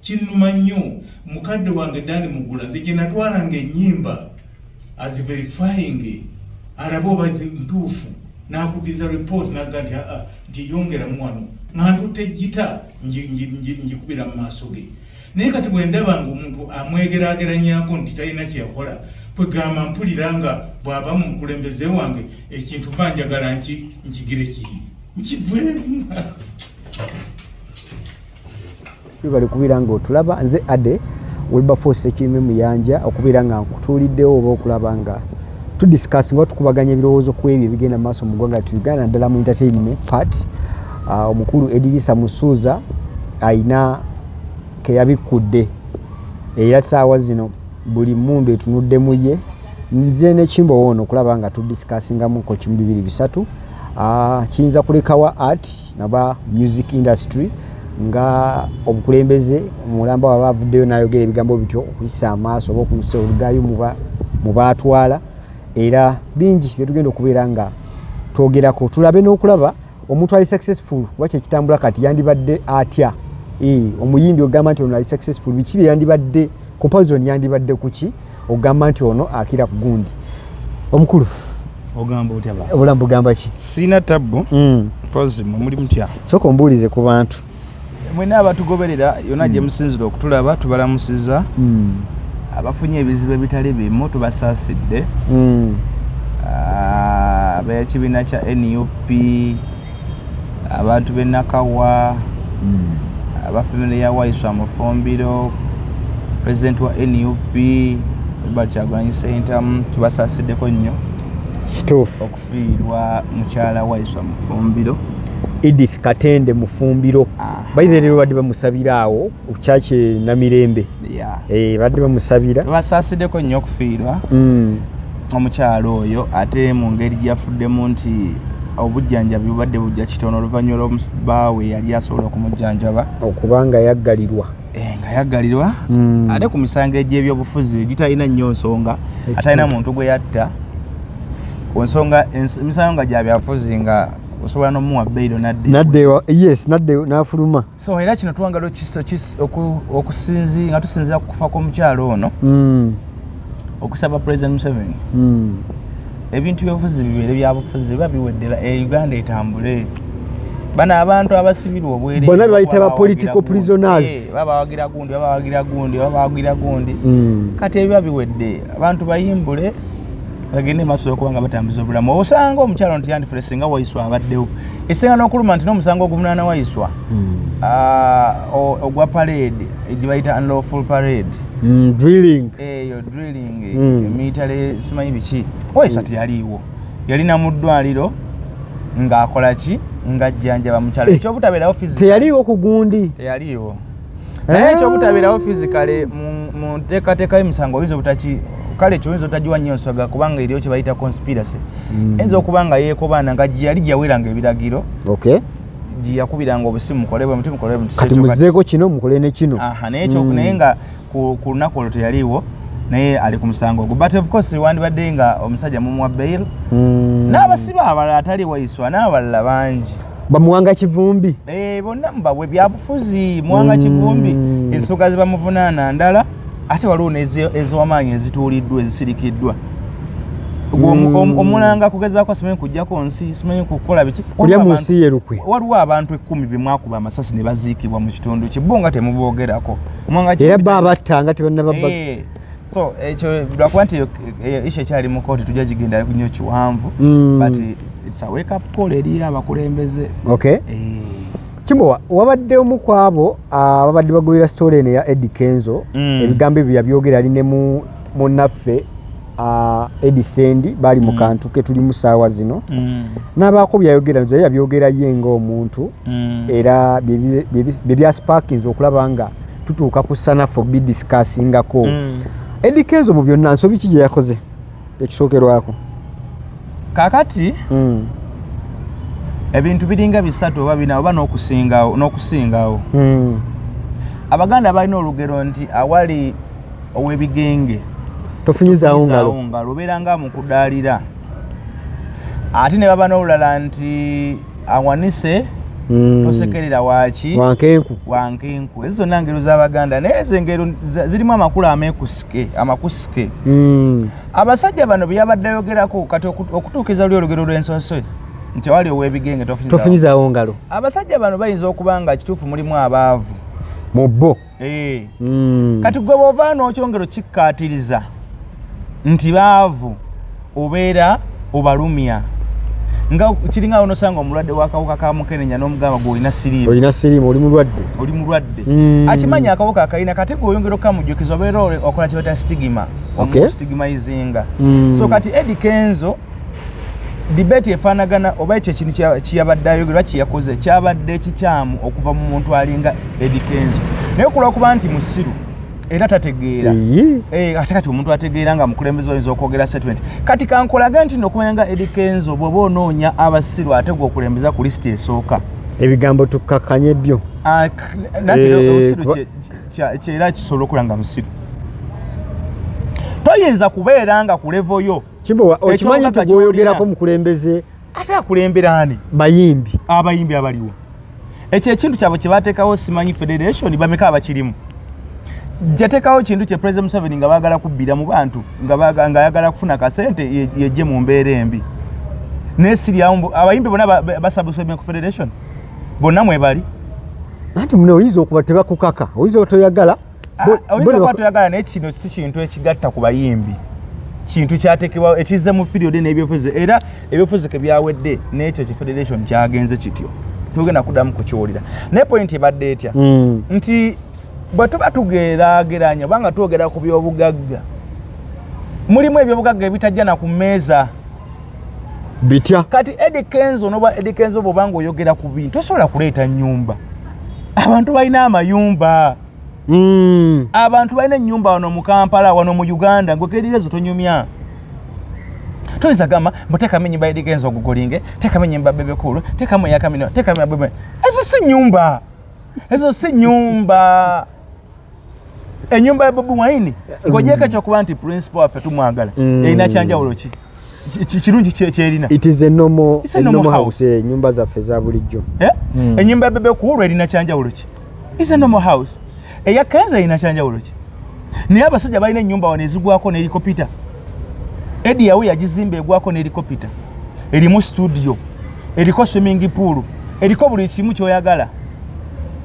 kinuma nnyo mukadde wange Dani Mugula nze gye natwalanga ennyimba as verifying alaba oba ntuufu n'akuddiza report n'agga nti yongeramu wano nga ntutte gita njikubira mu maaso ge naye kati bwe ndaba ng'omuntu amwegeraageranyako nti talina kyeyakola kwegamba mpulira nga bw'aba mu mukulembeze wange ekintu mba njagala nkigire kiri nkiveemu bali kubira nga otulaba nze Ade Wilberforce Sekirime Muyanja okubira nga nkutuuliddewo oba okulaba nga tudiscuss nga tukubaganya ebirowoozo ku ebyo ebigenda mu maaso mu ggwanga tu Uganda naddala mu entertainment part. Omukulu Edirisa Musuuza ayina ke yabikudde era ssaawa zino buli mundu etunuddemu ye nze ne Kimbo wono okulaba nga tudiscussingamuko kimu bibiri bisatu kiyinza kulekawa art naba music industry nga obukulembeze mulamba wabavuddeyo n'ayogera ebigambo bityo okuyisa amaaso oba okunusa olugayo mu baatwala era bingi byetugenda okubeera nga twogerako tulabe n'okulaba omuntu ali successful wakye kitambula kati yandibadde atya omuyimbi ogamba nti ono ali successful biki bye yandibadde comparison yandibadde kuki ogamba nti ono akira ku gundi omukulu ogamba otya ba obulambu gamba ki sina tabbu pozimu muri mutya soko mbulize ku bantu mwena abatugoberera yona gye musinzira okutulaba tubalamusiza abafunye ebizibu ebitali bimu tubasaasidde abekibiina kya NUP abantu b'Nakawa abafamile ya Waiswa Mufumbiro president wa NUP Kyagulanyi Ssentamu tubasaasideko nnyo kituufu okufiirwa mukyala Waiswa Mufumbiro Edith Katende Mufumbiro bayize lero badde bamusabira awo okyache Namirembe badde bamusabira basaasideko nnyo okufiirwa omukyalo oyo ate mu ngeri gyafuddemu nti obujjanjabi bubadde bujja kitono oluvannyuma lw'omubaawe yali asobola okumujjanjaba okubanga yaggalirwa nga yaggalirwa ate ku misango egy'ebyobufuzi gitalina nnyo nsonga atalina muntu gwe yatta ku nsonga emisango nga gya byabufuzi nga osobola n'omuwa bbeiro nadde n'afuluma so era kino tuwangala okusinzi nga tusinzira ku kufa kw'omukyalo ono okusaba President Museveni ebintu by'obufuzi bibeere byabufuzi biba biweddera Uganda etambule bana abantu abasibirwa obwere bonna bayita ba political prisoners babawagira gundi kati ebiba biwedde abantu bayimbule bagende maaso okubanga batambuza obulamu osanga omukyalo nti yandifule singa Waiswa abaddewo esenga n'okuluma nti n'omusango oguvunaana Waiswa ogwa parade egibayita unlawful parade drilling emitale simanyi biki Waiswa teyaliiwo yalina mu ddwaliro ng'akola ki ng'ajjanjaba mukyalo ekyobutabeerawo teyaliiwo ku gundi teyaliiwo naye ekyobutabeerawo fizikale mu nteekateeka y'emisango oyinza obutaki kale ekyoyinza otagiwa nnyo nsonga kubanga eriyo kye bayita conspiracy eyinza okuba nga yeekobaana nga yali gyaweranga ebiragiro gye yakubiranga obusimu mukolebwe kati muzeeko kino mukole ne kino naye nga ku lunaku olwo teyaliiwo naye ali ku musango ogwo but of course wandibadde nga omusajja mumuwa bail n'abasiba abalala atali Waiswa n'abalala bangi bamuwanga kivumbi bonna mubabwe byabufuzi muwanga kivumbi ensonga zibamuvunaana ndala ate waliwo ez'amaanyi ezituuliddwa ezisirikiddwa omulanga kugezaako simanyi kujjako nsi simanyi kukola biki kulya mu nsi yerukwe waliwo abantu 10 bemwakuba amasasi ne baziikibwa mu kitundu kye bo nga temuboogerako era babattanga tebannababba so ekyo lwakuba nti isho ekyali mu kooti tujja gigenda nnyo kiwanvu but it's a wake up call eri abakulembeze Kimbo wabadde omu ku abo ababadde bagobera story eno ya Eddie Kenzo ebigambo ebyo yabyogera ali ne munnaffe Eddie Sendi bali mu kantu ke tuli mu ssaawa zino n'abaako byayogera naye yabyogera ye ng'omuntu era bye bya sparkings okulaba nga tutuuka ku sanafu bidiscussingako Eddie Kenzo mu byonna nsobi ki gye yakoze ekisookerwako kakati ebintu biringa bisatu oba bina oba n'okusingawo abaganda balina olugero nti awali ow'ebigenge tofunyizaawo ngalo obeera nga mu kudaalira ate ne baba n'olulala nti awanise tosekerera waaki wankenku ezo zonna ngero z'Abaganda naye ezo engero zirimu amakulu amakusike abasajja bano bye yabadde ayogerako kati okutuukiza luli olugero lw'ensose nti wali ow'ebigenge tofunyizaawo ngalo abasajja bano bayinza okuba nga kituufu mulimu abaavu mu bo kati gwe bw'ova n'okyongero kikkaatiriza nti baavu obeera obalumya nga kiringa onosanga omulwadde w'akawuka ka mukenenya n'omugamba gwe olina siriimu oli mulwadde akimanya akawuka akalina kati gwe oyongera okukamujjukiza obeera okola kibata stigma omustigmaizinga so kati Eddie Kenzo debate efaanagana oba ekyo ekintu kiyabadde ayogerwa kiyakoze kyabadde ekikyamu okuva mu muntu alinga Eddie Kenzo naye kulwakuba nti musiru era tategeera ate kati omuntu ategeera nga mukulembeze oyinza okwogera statement kati kankolage nti nokumanya nga Eddie Kenzo bw'oba onoonya abasiru ate gwe okulembeza ku lisiti esooka ebigambo tukkakanye byo nati obusiru kyera kisobola okula nga musiru toyinza kubeera nga ku levo yo Kimbo okimanyi nti gwoyogerako mukulembeze ate akulembera ani abayimbi abaliwo ekyo ekintu kyabwe kye baateekawo simanyi federation bameka abakirimu jateekawo kintu kye President Museveni nga baagala kubbira mu bantu nga ayagala kufuna kasente yejje mu mbeera embi naye siryawo abayimbi bonna basabusomye ku federation bonna mwebali anti muno oyinza okuba tebakukaka oyinza otoyagala oyinza okuba toyagala naye kino si kintu ekigatta ku bayimbi kintu kyateekebwa ekizze mu period n'ebyofuzi era ebyofuzi ke byawedde n'ekyo ki federation kyagenze kityo togenda kuddamu kukiwulira naye point ebadde etya nti bwe tuba tugeraageranya obanga twogera ku byobugagga mulimu ebyobugagga ebitajja na ku mmeeza bitya kati Eddie Kenzo noba Eddie Kenzo bw'obanga oyogera ku bintu tosobola kuleeta nnyumba abantu balina amayumba abantu balina ennyumba wano mu Kampala wano mu Uganda ng'okerirezo tonyumya toyinza gamba mbuteekamu ennyumba Eddie Kenzo ogugolinge teekamu ennyumba Bebekulu teekamu eyakamino teekamu yabweme ezo si nyumba enyumba ya Bobi Wine ng'ogyeko ekyokuba nti principal waffe tumwagala erina kyanjawulo ki kirungi kyerina it is a normal house nyumba zaffe za bulijjo ennyumba ya Bebekulu erina kyanjawulo ki is a normal house eya Kenzo erina kyanjawulo ki naye abasajja balina ennyumba wano ezigwako n'helikopita Eddie yawe yagizimba egwako n'helikopita erimu studio eriko swimming pool eriko buli kimu kyoyagala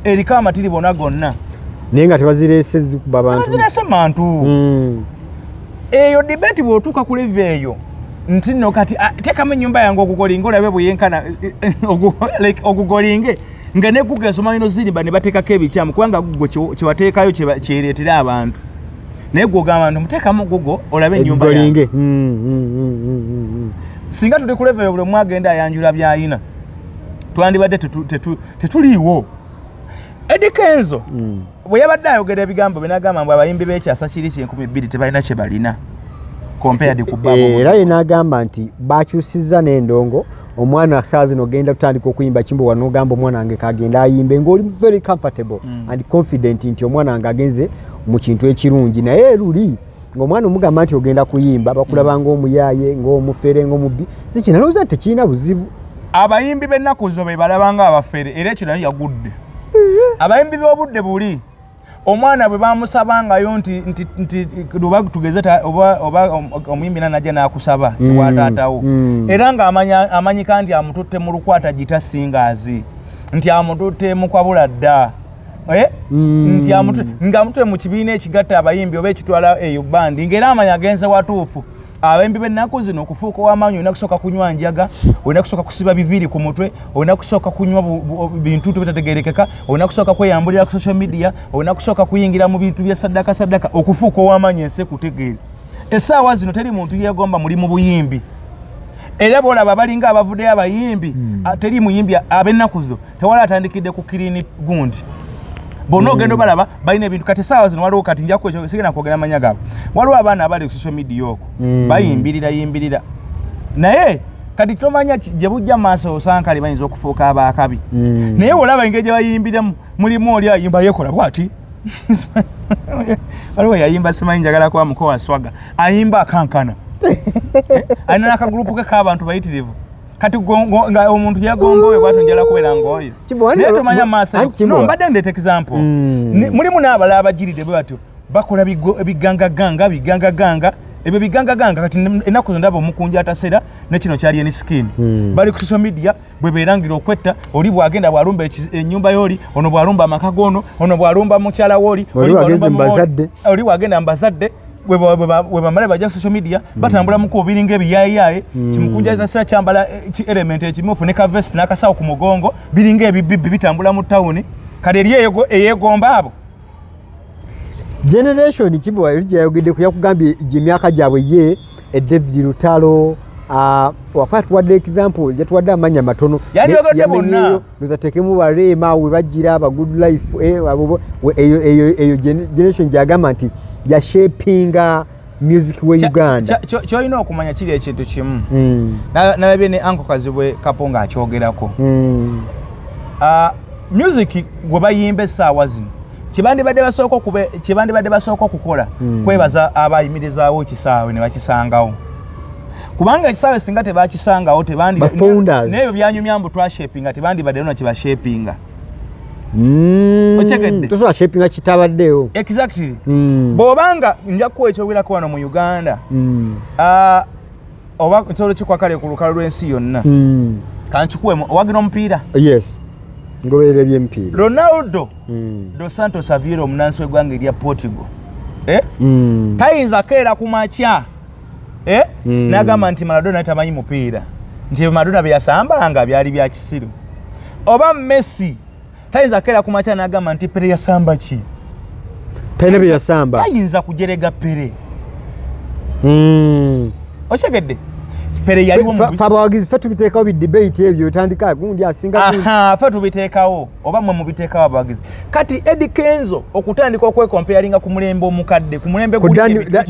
eriko amatiri bonna gonna naye nga tebazireese zikuba bantu eyo debate bw'otuuka ku level eyo nti nno kati teekamu ennyumba yange ogugolinge olabe bweyenkana ogugolinge nga ne Google esoma ino zirimba ne bateekako ebikyamu kubanga Google kyewateekayo kyereetera abantu naye gw'ogamba nti muteekamu Google olabe ennyumba yange singa tuli ku level eyo buli omu agenda ayanjula by'ayina twandibadde tetuliiwo Eddie Kenzo bwe yabadde ayogera ebigambo bye n'agamba mbu abayimbi b'ekyasa kiri 2000 tebalina kye balina compared ku babo era ye n'agamba nti bakyusizza n'endongo omwana saa zino ogenda tutandika okuyimba Kimbo wano ogamba omwana wange kagenda ayimbe ng'oli very comfortable and confident nti omwana wange agenze mu kintu ekirungi naye luli ng'omwana omugamba nti ogenda kuyimba bakulaba ng'omuyaaye ng'omufere ng'omubbi si kinalowooza nti tekirina buzibu abayimbi b'ennaku zo be balaba ng'abafere era ekyo naye yagudde abayimbi b'obudde buli omwana bwe bamusabangayo nti luba tugeze oba omuyimbi najja n'akusaba wataatawo era ng'amanyika nti amututte mu lukwata gita singaazi nti amututte mu kwabula dda nti ng'amututte mu kibiina ekigatta abayimbi oba ekitwala eyo bandi ng'era amanya agenze watuufu abayimbi b'ennaku zino okufuuka ow'amaanyi olina kusooka kunywa njaga olina kusooka kusiba biviiri ku mutwe olina kusooka kunywa bintu bitategerekeka olina kusooka kweyambulira ku social media olina kusooka kuyingira mu bintu bya saddaka okufuuka ow'amaanyi ensi ekutegeere essaawa zino teri muntu yeegomba muli mu buyimbi era bw'olaba balinga abavuddeyo abayimbi teri muyimbi ab'ennaku zo tewali atandikidde ku kirini gundi bonna ogenda balaba balina ebintu kati essaawa zino waliwo kati njaku ekyo sigenda kwogera amanya gaabwe waliwo abaana abali ku social media okwo bayimbirira naye kati tomanya gye bujja maaso osankali bayinza okufuuka abaakabi naye olaba engeri gye bayimbiramu mulimu oli ayimba yeekola bwati waliwo yayimba simanyi njagala kuba mukowa swaga ayimba akankana alina n'akagurupu ke k'abantu bayitirivu kati nga omuntu yagombowe bwatu njala kubeera ngoyo naye tomanya maaso no mbadde ndeta example mulimu n'abalala abagiride bwe batyo bakola bigangaganga ebyo bigangaganga kati ennaku zo ndaba omukunja atasera ne kino kyali eni skin bali ku social media bwe beerangira okwetta oli bwagenda bwalumba ennyumba y'oli ono bwalumba amaka gono ono bwalumba mukyala w'oli oli bwagenda mbazadde bwe bamala bajja social media batambula mukubo biringa ebiyayiyayi kimukunja atasera kyambala element ekimyufu ne kavest n'akasawo ku mugongo biringa ebibibbi bitambula mu tawuni kale eri eyeegomba abo generation Kibwa yayogedde kuyakugambye emyaka gyabwe ye David Lutalo wakwatu wadde example yatuwadde amanya matono yamenyeyo nozatekemu barema we bagira aba good life eyo generation gyagamba nti ya shapinga music we Uganda kyoyina okumanya kiri ekintu kimu nalabye ne Uncle Kazibwe Kaponga akyogerako music gwe bayimba essaawa zino kibandi badde basooka kukola kwebaza abayimirizaawo ekisaawe ne bakisangawo kubanga ekisaawe singa tebakisangawo tebandi n'ebyo byanyumya mbu twashapinga tebandi badde nona kibashapinga okyegedde tosobola shapinga kitabaddeyo exactly bw'obanga nja kuwa ekyogerako wano mu Uganda oba kisolo kikwakale ku lukalu lw'ensi yonna kankikuwemu owagira omupiira yes ngoberere by'empiira Ronaldo dos Santos Aveiro omunansi w'eggwanga erya Portugal tayinza keera ku makya n'agamba nti Maradona tamanyi mupiira nti Maradona bye yasambanga byali bya kisiru oba Messi tayinza keera ku makya n'agamba nti Pele yasamba ki talina bye yasamba tayinza kujerega Pele okyegedde Pele yaliwo fabawagizi fe tubiteekawo bidebate ebyo otandika gundi asinga fe tubiteekawo oba mmwe mubiteekawo abawagizi kati Eddie Kenzo okutandika okwekomparinga ku mulembe omukadde ku mulembe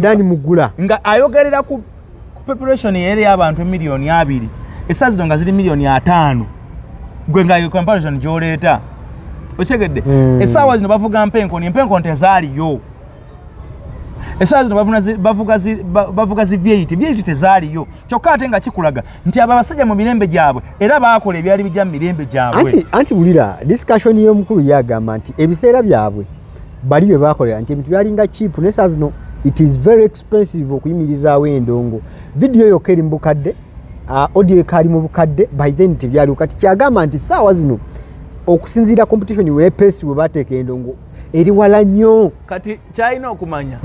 Dani Mugula nga ayogerera ku population yeri y'abantu miliyoni 2 essaawa zino nga ziri miliyoni 5 gwe nga comparison gy'oleeta okyegedde essaawa zino bavuga empenko tezaaliyo essaawa zino bavuga zi V8 tezaaliyo kyokka ate nga kikulaga nti abo abasajja mu mirembe gyabwe era baakola ebyali bijja mu mirembe gyabwe anti bulira discussion y'omukulu yagamba nti ebiseera byabwe bali bye baakolera nti ebintu byalinga cheap n'essaawa zino it is very expensive okuyimirizaawo endongo video yokka eri mu bukadde audio ekali mu bukadde by then tebyaliwo kati kyagamba nti essaawa zino okusinziira competition wepesi we bateeka endongo eri wala nnyo kati kyalina okumanya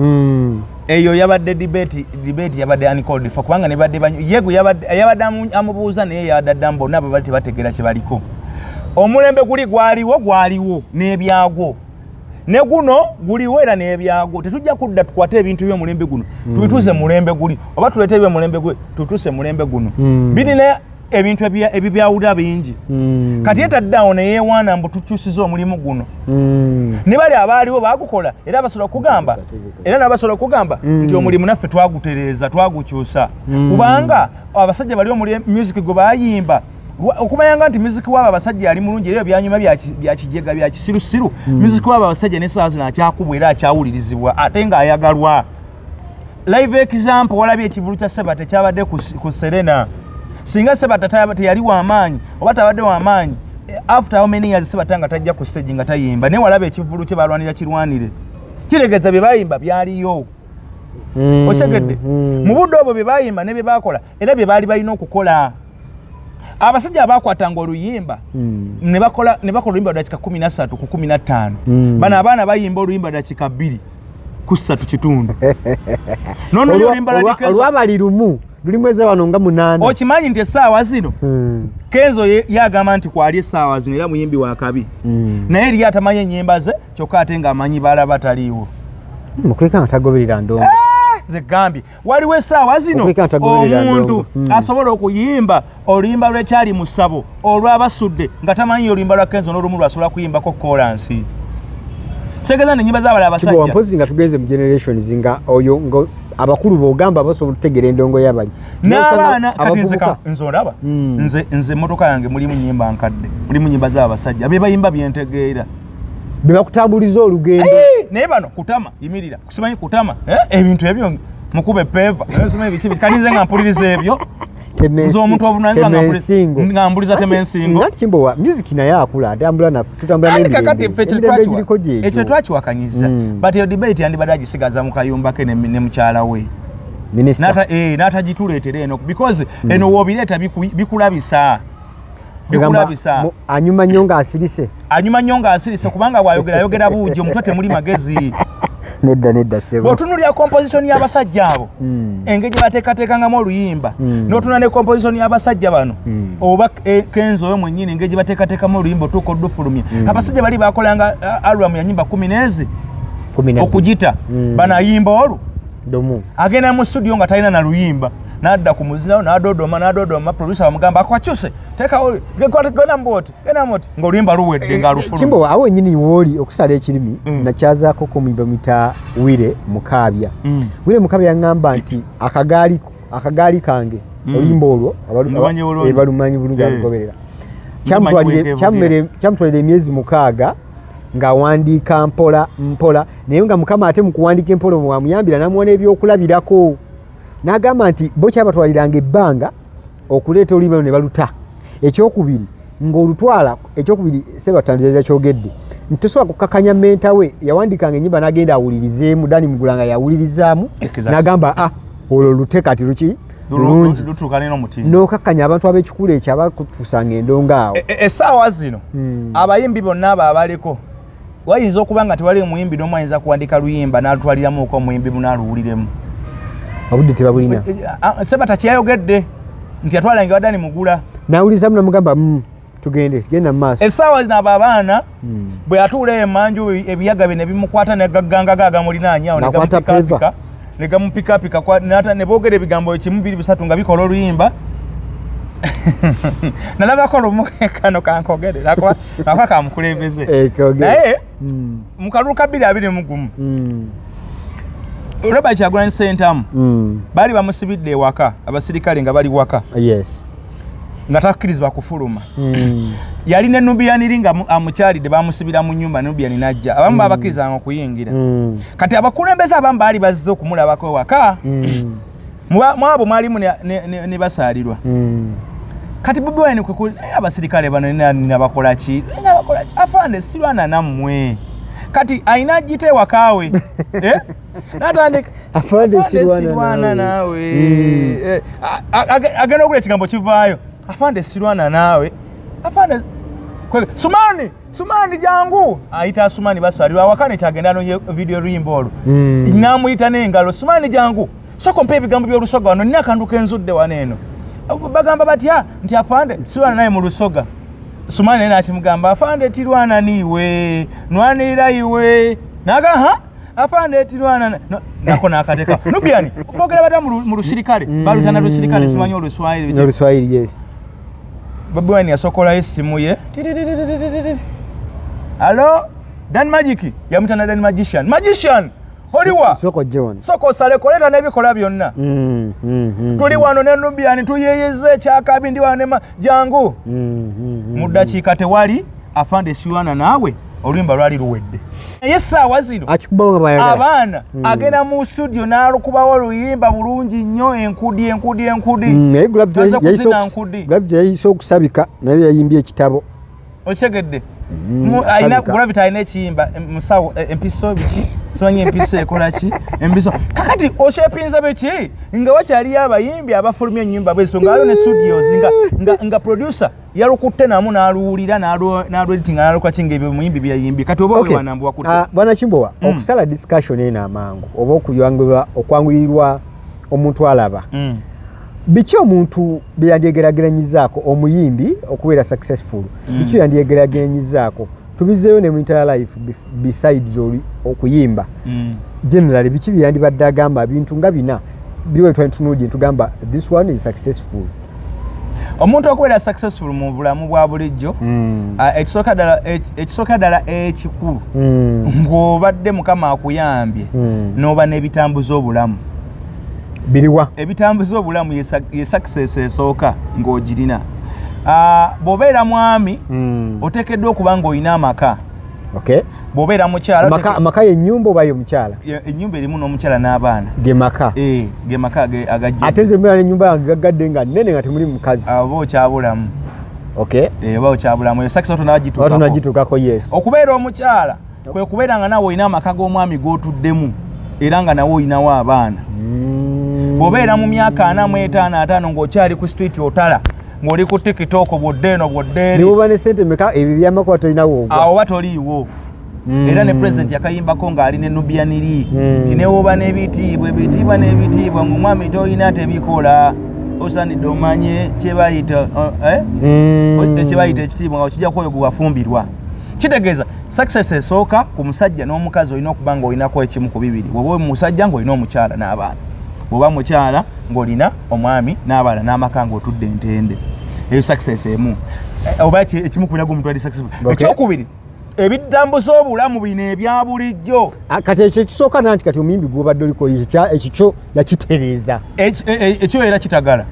eyo yabadde debate yabadde uncalled for kubanga nebadde yego yabadde amubuuza naye yadadda mbona abo bali tebategeera kye baliko omulembe guli gwaliwo n'ebyagwo ne guno guliwo era n'ebyagwo tetujja kudda tukwate ebintu by'omulembe guno tubituuze mulembe guli oba tuleete eby'omulembe gwe tutuuse mulembe guno birina ebintu ebibyawulira bingi kati etaddawo ne yeewaana mbu tukyusiza omulimu guno ne bali abaaliwo baagukola era n'abasobola okugamba nti omulimu naffe twagutereeza twagukyusa kubanga abasajja bali music gwe baayimba okumanya nti music w'abo abasajja yali mulungi era byanyuma bya kijega bya kisirusiru music w'abo abasajja n'essaawa zino akyakubwa era akyawulirizibwa ate ng'ayagalwa live example walabye ekivulu kya Sebate kyabadde ku Serena singa Sebate teyali w'amaanyi oba tabadde w'amaanyi after how many years Sebate nga tajja ku stage nga tayimba naye walaba ekivulu kye balwanira kirwanire kiregeza bye bayimba byaliyo okyegedde mu budde obwo bye bayimba ne bye bakola era bye baali balina okukola abasajja abakwatanga oluyimba ne bakola oluyimba dakika 13 ku 15 bano abaana bayimba oluyimba dakika 2 ku 3 kitundu nono oluyimba olwabali lumu lulimu eza wano nga 8 okimanyi nti essaawa zino Kenzo yagamba nti kwali essaawa zino era muyimbi wa kabi naye eri atamanyi ennyimba ze kyokka ate ng'amanyi baala bataliiwo mukuleka nga tagoberera ndongo zegambye waliwo essaawa zino omuntu asobola okuyimba oluyimba lwekyali mu ssabo olwabasudde nga tamanyi oluyimba lwa Kenzo n'olumu lwasobola kuyimbako kolansi kitegeeza n'ennyimba z'abala abasajja mpozi nga tugenze mu generations nga oyo abakulu b'ogamba basobola okutegeera endongo y'abali n'abaana katinzeka nze olaba nze emmotoka yange mulimu nnyimba nkadde mulimu nnyimba z'abasajja be bayimba byentegeera be bakutambuliza olugendo naye bano kutama yimirira kusimanyi kutama ebintu ebyo mukube peva simanyi biki katinze nga mpuliriza ebyo nze omuntu obuvunaanyizibwa ngambuliza Temensingo ngati Kimbowa music naye akula atambula nafe tutambula ekyo twakiwakanyiza but eyo debate yandibadde agisigaza mu kayumba ke ne mukyala we n'atagituleetera eno because eno woobireeta bikulabisa anyuma nnyo ng'asirise kubanga bw'ayogera buugi omutwe temuli magezi nedda sebo bw'otunuulira composition y'abasajja abo engeri gye bateekateekangamu oluyimba n'otunula ne composition y'abasajja bano oba Kenzo oyo mwennyini engeri gye bateekateekamu oluyimba otuuka oddufulumya abasajja bali bakolanga album ya nyimba 10 okugita banayimba olwo agenda mu studio nga talina na luyimba n'adda ku muzina n'adodoma producer bamugamba akwakyuse teekawo gena mboti ng'oluyimba luwedde nga lufulu Kimbowa awo nnyini wooli okusala ekirimi nakyazaako ku muyimba muyita Wire Mukaabya Wire Mukaabya yaŋŋamba nti akagaali kange oluyimba olwo balumanyi bulungi alugoberera kyamutwalira emyezi 6 ng'awandiika mpola naye nga Mukama ate mu kuwandiika empola wamuyambira n'amuwa n'ebyokulabirako n'agamba nti bo kyabatwaliranga ebbanga okuleeta oluyimba luno ne baluta ekyokubiri ng'olutwala ekyokubiri Sebatandiza kyogedde nti tosobola kukakanya menta we yawandiikanga ennyimba n'agenda awulirizeemu Dani Mugulanga yawulirizaamu n'agamba olwo lute kati lulungi n'okakkanya abantu ab'ekikulu ekyo abakutusanga endongo awo essaawa zino abayimbi bonna abo abaliko wayinza okuba nga tewali omuyimbi n'omu ayinza kuwandika luyimba n'alutwaliramuko omuyimbi munaaluwuliremu obudde tebabulina Sebata kyeyayogedde nti yatwalanga Dani Mugula n'awulirizamu namugamba genda mu maaso essaawa zino abo abaana bwe yatuula emanju ebiyaga bye ne bimukwata negagganga gagamulinaanyawo ne gamupikapika ne boogera ebigambo 1 2 3 nga bikola oluyimba nalabako lumu kano kankogere nakwa kamukulembeze naye mu kalulu ka 2021 Robert Kyagulanyi Ssentamu baali bamusibidde ewaka abasirikale nga bali waka nga takkirizibwa kufuluma yali ne Nubian nga amukyalidde bamusibira mu nnyumba Nubian najja abamu babakkirizanga okuyingira kati abakulembeze abamu baali bazze okumulabako ewaka mu abo mwalimu ne basaalirwa kati Bobi Wine abasirikale bano nina bakola ki afande sirwana nammwe kati aina ajite ewakaawe natandika afande sirwana naawe agenda okula ekigambo kivaayo afande sirwana naawe afande Sumani jangu ayita Sumani basaalirwa awakane kyagenda nonye video luyimba olwo namuyita n'engalo Sumani jangu soko mpa ebigambo by'olusoga wano nina akanduka enzudde waneeno bagamba batya nti afande sirwana naye mu lusoga Sumani naye nakimugamba afande tirwana niwe nwanirira iwe naga afande tirwana nako nakateka Nubian bogera bata mu lusirikale balutana lusirikale simanyi oluswahili yes Bobi Wine yasokola esimu ye Hello Dan Magic yamutana Dan Magician Holiwa soko sale koleta nebikola byonna tuli wano ne Nubian tuyeyeze kyakabi ndi wanema jangu mu dakiika tewali afande siwana naawe oluyimba lwali luwedde essaawa zino abaana agenda mu studio n'alukubawo oluyimba bulungi nnyo enkudi Gravity yayise okusabika naye yayimbye ekitabo okyegedde Gravity alina ekiyimba musawo empiso biki simanyi empiso ekola ki empiso kakati oshepinza biki nga wakyaliyo abayimbi abafulumya ennyimba bwezo nga aliyo ne studios nga producer yalukutte namu n'aluwulira n'alweditinga n'aluka kinga ebyo muyimbi byayimbye kati oba wewanambu wakutte bwana Kimbowa okusala discussion eno amangu oba okwanguyirirwa omuntu alaba biki omuntu byandyegeragranyizaako omuyimbi okubeera successful biki yandyegeragranyizaako tubizeeyo ne mu entire life besides okuyimba generally biki byandibadde agamba bintu nga bina biriwe twantunudde ntugamba this one is successful omuntu okubeera successful mu bulamu bwa bulijjo ekisooka ddala ekikulu ng'obadde Mukama akuyambye n'oba n'ebitambuza obulamu biriwa ebitambuza obulamu ye success esooka ng'ogirina bw'obeera mwami oteekeddwa okuba ng'olina amaka Okay. Bw'obeera mukyala amaka y'ennyumba oba y'omukyala? Ennyumba erimu n'omukyala n'abaana. Ge maka? Ge maka agajja. Ate nze mbeera n'ennyumba yange gaggadde nga nnene nga temuli mukazi. Oba okyabulamu. Okay. Oba okyabulamu. Eyo success tunagituukako. Yes. Okubeera omukyala kwe kubeera nga nawe olina amaka g'omwami g'otuddemu era nga nawe olinawo abaana. Bw'obeera mu myaka 45 ng'okyali ku street otala ng'oli ku TikTok bwoddeeno bwoddeeri. Niwoba ne ssente meka ebyo by'amakuba tolinawo ogwa. Awo oba toliiwo. Era ne president yakayimbako ng'ali ne Nubian Lee. Nti newoba n'ebitiibwa ng'omwami tolina tebikola. Osanidde omanye kye bayita ekitiibwa nga okijja kwoyo gwe wafumbirwa. Kitegeeza success esooka ku musajja n'omukazi olina okuba ng'olinako ekimu ku bibiri. Bw'oba musajja ng'olina omukyala n'abaana. Bw'oba mukyala ng'olina omwami n'abaana n'amaka ng'otudde entende. Eyo success emu. Oba ekimu ku binago omuntu ali successful. Ekyokubiri ebidambuza obulamu bino ebya bulijjo. Kati ekyo ekisooka nanti kati omuyimbi gw'obadde oliko ekyo yakitereeza. Ekyo era kitagala.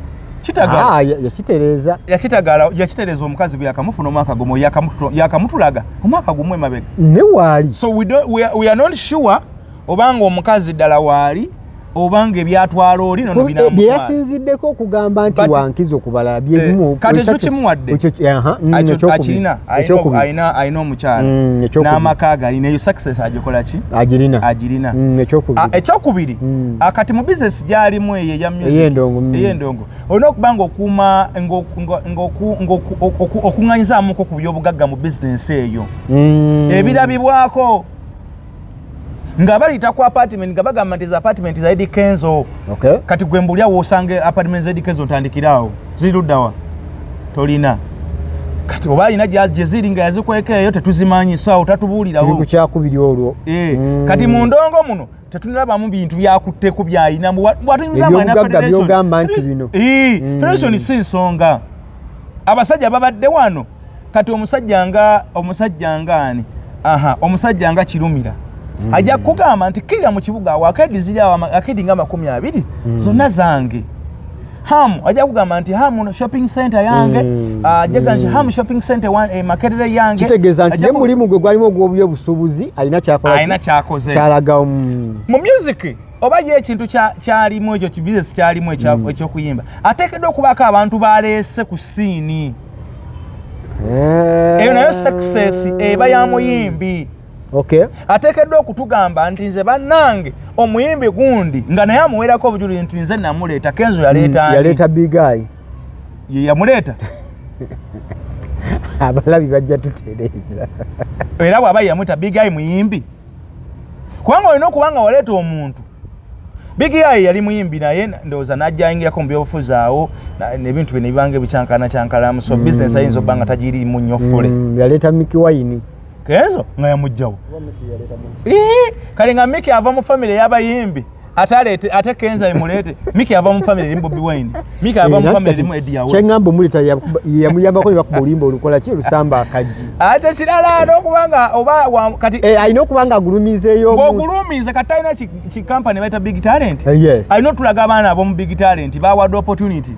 Yakitereeza omukazi bwe yakamufuna omwaka gumu yakamutulaga omwaka gumu emabega. Ne waali. So we are not sure obanga omukazi ddala waali obanga ebyatwala oli nono binamutwala. Bye yasinziddeko okugamba nti wankiza okubalala byebimu. Kati ekyo kimuwadde. Ayina omukyala n'amaka galina. Eyo success agikola ki? Agirina. Ekyokubiri kati mu business gy'alimu eyo eya music ey'endongo olina okuba ng'okuuma okuŋŋanyizaamuko ku by'obugagga mu business eyo ebirabibwako nga balita ku apartment nga bagamba nti apartment za Eddie Kenzo. Okay. Kati gwe mbulya wosange apartment za Eddie Kenzo ntandikirawo ziruddawa tolina. Kati oba alina gye ziri nga yazikweka eyo tetuzimanyi so tatubuulirawo. Tuli ku kyakubiri olwo. Kati mu ndongo muno tetunalabamu bintu byakutteku byayina ebyobugagga byogamba nti bino. Federation si nsonga. Abasajja babadde wano kati omusajja nga Kirumira ajja kugamba nti kira mu kibuga awo akedi ziri awo akedi nga 20 zonna zange. Hamu ajja kugamba nti Hamu shopping center yange ajja nti Hamu shopping center makerere yange. Kitegeeza nti ye mulimu gwe gwalimu ogw'obusuubuzi alina kyakoze kyalaga mu music oba ye ekintu kyalimu ekyo kibusiness kyalimu ekyokuyimba ateekeddwa okubaako abantu baleese ku siini. Eyo nayo success eba ya muyimbi. Okay. Ateekeddwa okutugamba nti nze bannange omuyimbi gundi nga naye amuweerako obujulizi nti nze namuleeta Kenzo yaleeta Big Eye. Ye yamuleeta. Abalabi bajja tutereeza. Era bw'aba yamwita Big Eye muyimbi. Kubanga olina okuba nga waleeta omuntu. Big Eye yali muyimbi naye ndowooza n'ajja ayingirako mu byobufuzi awo n'ebintu bino ebibanga ebicyankalamu so business ayinza obba nga tagiriimu nnyo ffule. Yaleeta Mickey Wine. Kenzo nga yamugjawo. Kale nga Mickey ava mu family y'abayimbi ate Kenzo ayimuleete. Mickey ava mu family erimu Bobby Wine. Mickey ava mu family erimu Eddie Yawe. Kyengamba omulita yamuyambako ne bakuba olimba olukola ki lusamba akajji. Ate kirala n'okubanga oba kati alina okuba nga agulumizeeyo. Ng'ogulumize kati alina ki company bayita Big Talent. Yes. Alina otulaga abaana ab'omu Big Talent bawadde opportunity.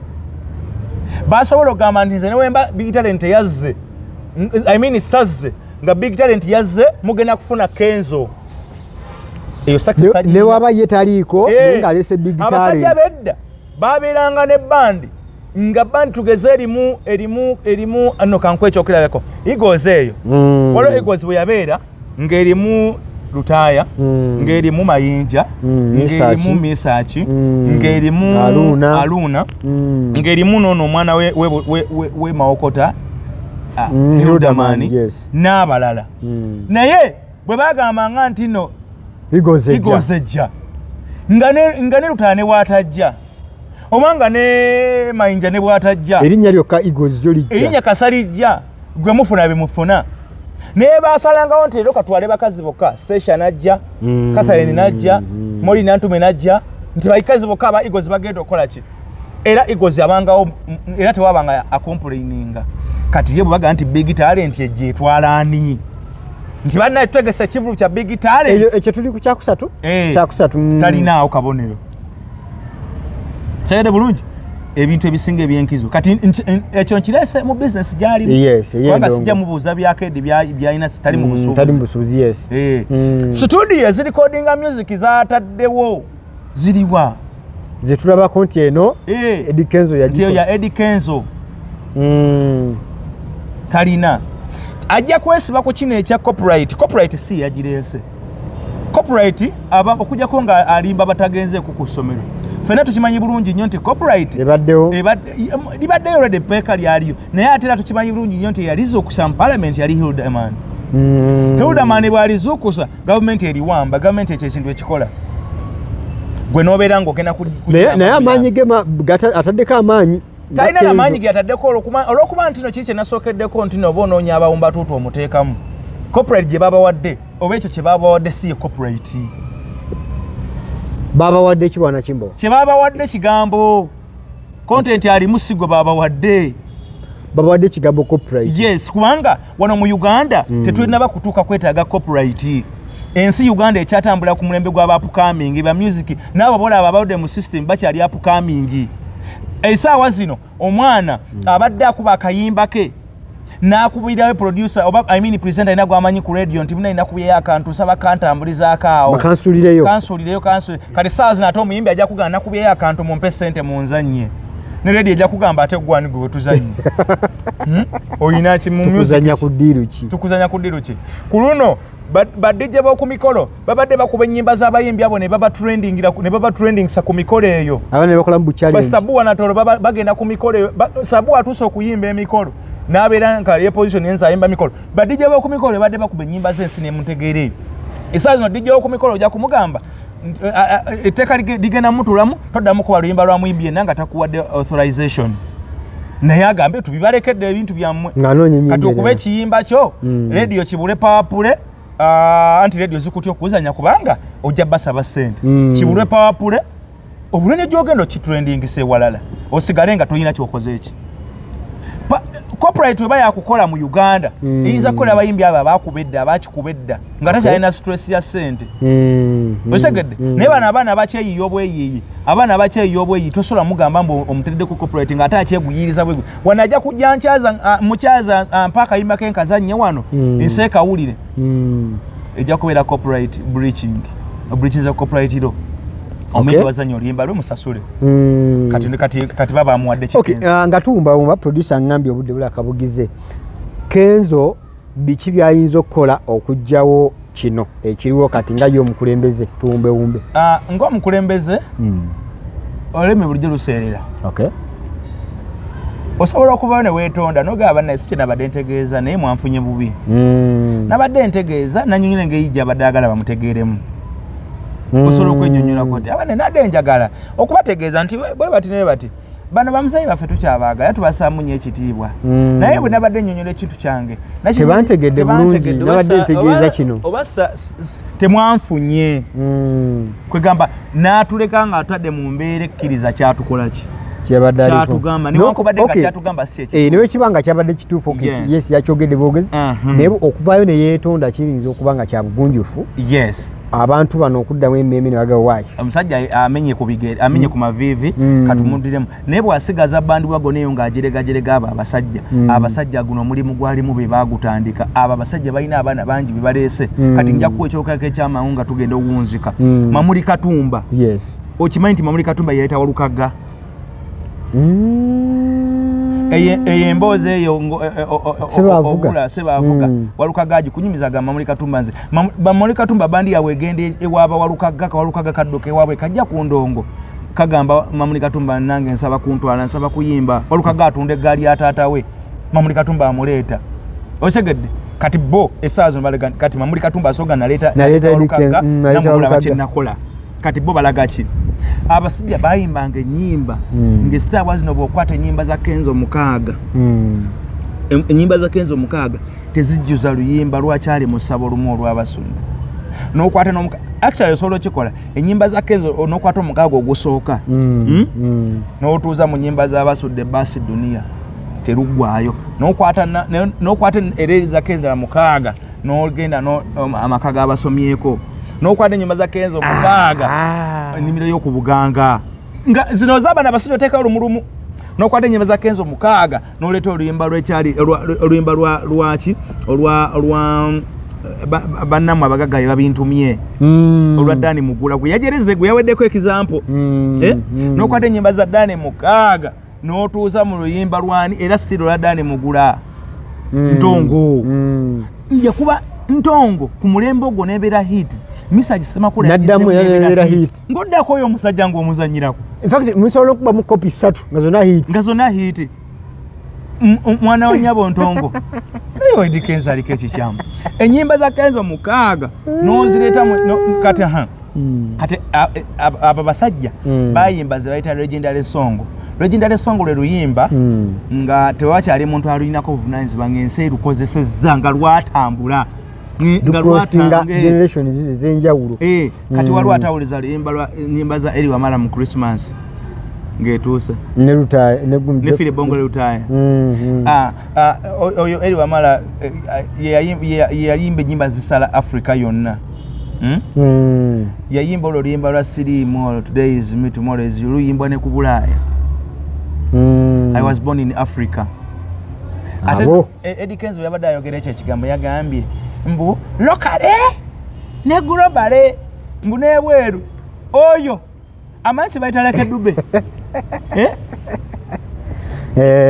Basobola okugamba nti nze ne wemba Big Talent yazze. Sazze. Nga Big Talent yazze mugenda kufuna Kenzo. Eyo success ne waba ye taliiko nga alese Big Talent. Abasajja bedda babeeranga ne bandi nga bandi tugeze erimu anno kankwekyokerako Eagles eyo. Waliwo Eagles bwe yabeera ng'erimu Lutaaya, ng'erimu Mayinja, ng'erimu Misachi, ng'erimu Aluna, ng'erimu n'ono omwana we Mawokota Hildaman n'abalala. Naye bwe bagambanga nti no Igozejja nga ne Lutaaya ne bw'atajja obanga ne Mayinja ne bw'atajja erinnya lyokka Igozjo lijja erinnya kasalijja gwe mufuna bimufuna naye basalangawo nti leero katwale bakazi bokka Station ajja Catherine najja Moli Nantume najja nti bakazi bokka aba Igos bagenda okukola ki era Igos abangawo era tewabanga acomplaininga kati ye bwaga nti Big Talent ejje etwala ani nti banna tutegese ekivulu kya Big Talent ekyo tuli ku kyakusatu talinawo kabonero kyayede bulungi ebintu ebisinga ebyenkizo kati ekyo nkirese mu business gyali yes kubanga sijja mubuuza byakedi byalina sitali mu busuubuzi tali mu busuubuzi yes studio ezirecordinga music zataddewo ziriwa zetulabako nti eno Eddie Kenzo ya Eddie Kenzo talina ajja kwesiba ku kino ekya copyright si yagirese copyright aba okujjako nga alimba batagenze ku kusomero fena tukimanyi bulungi nnyo nti copyright libaddeyo already peka lyaliyo naye ate era tukimanyi bulungi nnyo nti yaliza okusa mu parliament yali Hildeman Hildeman bwalizuukusa gavumenti eriwamba gavumenti ekyo ekintu ekikola gwe nobeera ng'ogenda naye amaanyi ge ataddeko amaanyi talina n'amaanyi ge ataddeko olw'okuba nti no kiri kye nasookeddeko nti no oba onoonya abawumbatuutu omuteekamu copyright gye babawadde oba ekyo kye babawadde si ye copyright babawadde kibwana kimbo kye babawadde kigambo content alimu si gwe babawadde kigambo copyright yes kubanga wano mu Uganda tetulina bakutuuka kwetaaga copyright ensi Uganda ekyatambula ku mulembe gw'abapukamingi ba music n'abo bola ababawudde mu system bakyali apukamingi esaawa zino omwana abadde akuba akayimba ke n'akubirawe producer oba presenter ina gwamanyi ku radio nti bina ina kubiya akantu saba kantambulizaako awo kansulireyo kati saa zino ate omuyimbi ajja kugamba nakubiya akantu mumpe ssente munzanye ne radio ejja kugamba ate gwani gwe tuzanye oyina ki mu music tukuzanya ku ddiru ki ku luno badije bo ku mikolo babadde bakuba ennyimba z'abayimbi abo ne baba trendingsa ku mikolo eyo abana bakola mu challenge basabu wanatolo bagenda ku mikolo eyo sabu atuuse okuyimba emikolo n'abeera nka ye position yenza ayimba mikolo badije bo ku mikolo badde bakuba ennyimba z'ensi ne mutegeere esaazi no dije wo ku mikolo ojja kumugamba etteeka ligenda mutulamu toddamu kuba luyimba lwa muyimbi yenna nga takuwadde authorization naye agambe tubibalekedde ebintu byammwe kati okuba ekiyimba kyo radio kibule pawapule anti radio zikutya okuzanya kubanga ojja basaba ssente kibulwe pawapule obulenge gyogenda kitrendingise walala osigale nga tolina kyokoze eki copyright weba yakukola mu Uganda eyinza kukola abayimbi abo abakikubedda nga takyalina stress ya ssente osegedde naye bano abaana abakyeyiya obweyiyi tosobola mugamba mbu omutedde ku copyright nga ate akyeguyiriza bwe wanajja kujja mukyaza mpaka ayimba ke nkazannye wano ensi ekawulire ejja kubeera copyright breaching za copyright iro omwezi wazanyo oluyimba lwe musasule kati baba amuwadde kikenzo nga tuwumbawumba producer ngambye obudde bulakabugize Kenzo biki byayinza okukola okugjawo kino ekiriwo kati nga yo omukulembeze tuwumbewumbe ng'omukulembeze olulimi bulijjo luseerera osobola okubayo ne weetonda nogaba naye sikye nabadde ntegeeza naye mwanfunye bubi nabadde ntegeeza nanyonyera ng'eyijja abadde agala bamutegeeremu osobola okwenyonyolako nti abane nadde njagala okubategeeza nti bwe bati naye bati bano bamusayi baffe tukyabaagala tubasaamu nnyo ekitiibwa naye bwe nabadde nnyonnyola ekintu kyange tebantegedde bulungi nabadde ntegeeza kino oba temwanfunye kwegamba n'atuleka nga atadde mu mbeera ekkiriza kyatukola ki kyatugamba niwankubadde nga kyatugamba si ekyo naye kibanga kyabadde kituufu yes yakyogedde bwogezi naye okuvaayo ne yeetonda kiyinza okuba nga kya bugunjufu abantu bano okuddamu emmeeme ne bagawo waayi omusajja amenye ku bigere amenye ku maviivi katumudiremu naye bw'asigaza bandi wago neyo ng'ajeregajerega abo abasajja guno omulimu gwalimu be baagutandika abo abasajja balina abaana bangi be baleese kati nja kuwa ekyokaka ekyamangu nga tugenda owunzika Mamuli Katumba okimanyi nti Mamuli Katumba yaleeta Walukagga emboozi eyo sebaavuga Walukagga gikunyumizaga Mamuli Katumba nze Mamuli Katumba bandi yawe egenda ewaaba Walukagga kadduka ewaabwe kajja ku ndongo kagamba Mamuli Katumba nange nsaba kuntwala nsaba kuyimba Walukagga atunda eggaali ya taata we Mamuli Katumba amuleeta osegedde kati bo esaazo mbalaga kati Mamuli Katumba asoga naleeta Walukagga namugula bakyenakola kati bo balaga ki abasijja bayimbanga ennyimba ng'esitaabu zino bw'okwata ennyimba za Kenzo mukaaga ennyimba za Kenzo mukaaga tezijjuza luyimba lwakyali mu ssabo lumu olw'Abasunda n'okwata actually osobola okikola ennyimba za Kenzo n'okwata omukaaga ogusooka n'otuuza mu nnyimba z'Abasudde Baasi Dunia teruggwayo n'okwata ereeri za Kenzo na mukaaga n'ogenda amaka g'abasomyeko n'okwata ennyimba za Kenzo mukaaga ennimiro y'oku Buganga nga zino z'abaana abasajja oteekayo lumulumu Nokwata ennyimba za Kenzo Mukaaga n'oleeta oluyimba lw'ekyali oluyimba lwaki olwa bannamu abagagga babintumye olwa Dani Mugula gwe yajereze gwe yaweddeko example n'okwata ennyimba za Dani Mukaaga n'otuuza mu luyimba lwani era sitiro la Dani Mugula Ntongo yakuba Ntongo ku mulembe ogwo n'ebeera hit Message Semakula naddamu yabeera hit ng'oddako oyo omusajja ng'omuzannyirako in fact musobola okuba mu copy 3 nga zonna hit mwana wa Nyabo Ntongo nayo Eddie Kenzo aliko ekikyamu ennyimba za Kenzo Mukaaga n'ozireeta kati kati aba basajja bayimba ze bayita legendary song lwe luyimba nga tewakyali muntu alulinako obuvunaanyizibwa ng'ensi erukozesezza nga lwatambula nga generations ez'enjawulo kati waliwo atawuliza nyimba za Eli Wamala mu Christmas ng'etuuse ne Philip Bongo Lutaaya oyo Eli Wamala yayimba ennyimba zisala Africa yonna yayimba olwo luyimba lwa Siriimo Today is me tomorrow is you luyimbwa ne ku Bulaaya I was born in Africa. Eddie Kenzo yabadde ayogera ekyo ekigambo yagambye mbu lokale ne globale mbu n'ebweru oyo amanyi bayita Lucky Dube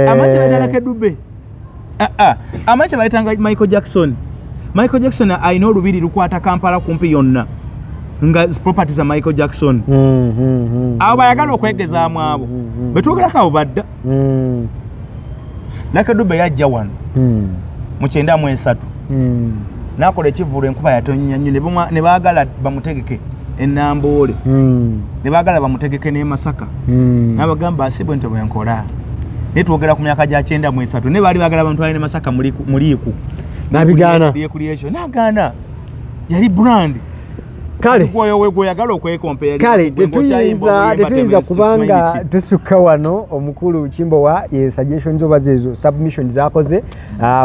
amanyi bayita Lucky Dube amanyi bayita Michael Jackson ayina olubiri lukwata Kampala kumpi yonna nga properties za Michael Jackson abo bayagala okwegezaamu abo betwogerako abo badda Lucky Dube yajja wano mu 93 nakola ekivulu enkuba yatonnya nnyo ne baagala bamutegeke ennamboole ne baagala bamutegeke n'e Masaka n'abagamba asibwe nti bwenkola naye twogera ku myaka gya 93 ne baali baagala bamutwale ne Masaka muliiku n'abigaana n'agaana yali brand kale tetuyinza kubanga tusukka wano omukulu Kimbowa ye suggestions oba zezo submission zakoze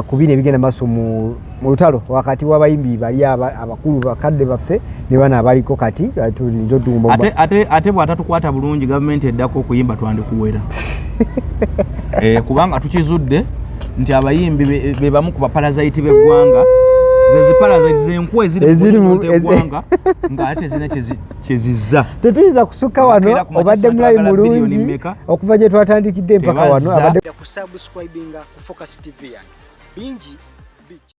ku bino ebigenda maaso mu lutalo wakati w'abayimbi bali abakulu bakadde baffe ne bana abaliko kati tulinza otumba ate bw'atatukwata bulungi gavumenti eddako okuyimba twandikuwera kubanga tukizudde nti abayimbi be bamu ku baparasite b'eggwanga zeziparasite zenkwe eziri mu eggwanga ng'ate zina kyezizza tetuyinza kusukka wano obadde mulayi mulungi okuva gye twatandikidde mpaka wano abadde kusubscribinga ku Focus TV bingi